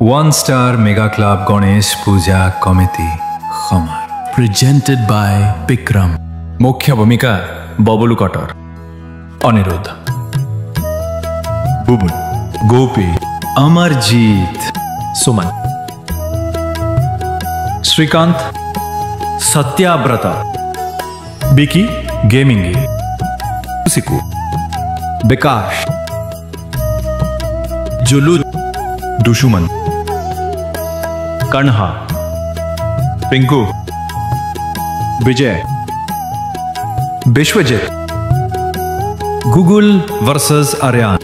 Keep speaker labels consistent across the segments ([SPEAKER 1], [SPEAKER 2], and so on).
[SPEAKER 1] One Star Mega Club Ganesh Puja Committee Khamar.
[SPEAKER 2] Presented by Bikram.
[SPEAKER 1] मुख्य भूमिका Bablu cutter, Anirudh, बुबुन, गोपी, अमरजीत, सुमन, श्रीकांत, सत्याव्रत, बिकी, गेमिंगी, सिकू, विकास, जुलू, दुशुमन, कन्हा, पिंकू, विजय, Vishwajeet, Google versus Aryan.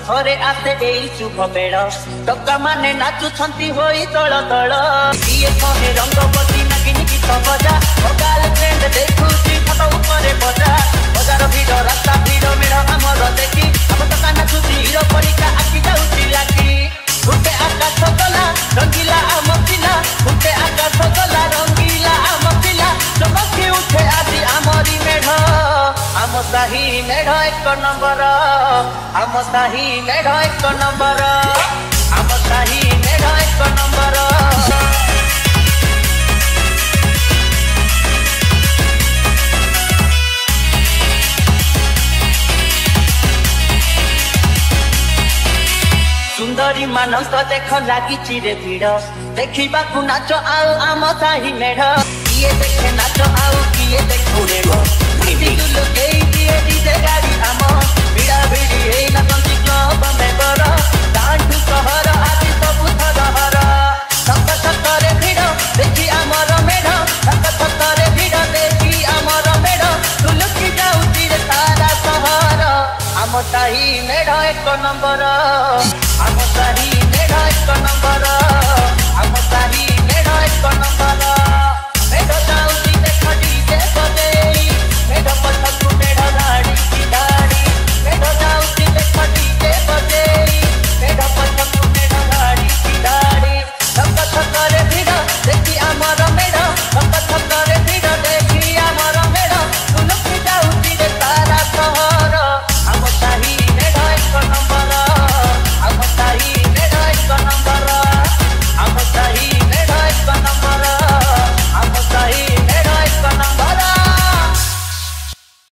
[SPEAKER 3] थरे आते एई शुभ बेड़ टक्का माने नाचुछंती होई तळ तळ किए कहे रंगवती नागिनी गीत बजा गाल ट्रेंड देखुची फोटो ऊपर बजा बजार भीड़ रास्ता भीड़ मेढ़ आमर देखी हम तो काना छुची हिरो परिका आखि जाउची लागी उठे आकाश गला रंगीला आम पिला उठे आकाश गला रंगीला आम पिला चमकी उठे आदि आमरी मेढ़ आम साही मेढ़ एक नंबर आम साही मेढ़ एक नंबर आम साही मेढ़ एक नंबर। सुंदरी मानस देख लगी चिरे भीड़ देखा नाच आउ आम साही मेढ़ किए देखे नाच आउ किए देखो गाड़ी आम भिड़ा भिड़ी नाचती क्लब मेंबर दांडू सहर आदि सबु थरहर छक छकरे भिड़ देखी आमर मेढ़ छक छकरे भिड़ देखी आमर मेढ़ तुलुकी जाउची रे सारा सहर आम साही मेढ़ एक नंबर आम साही मेढ़ एक नंबर आम साही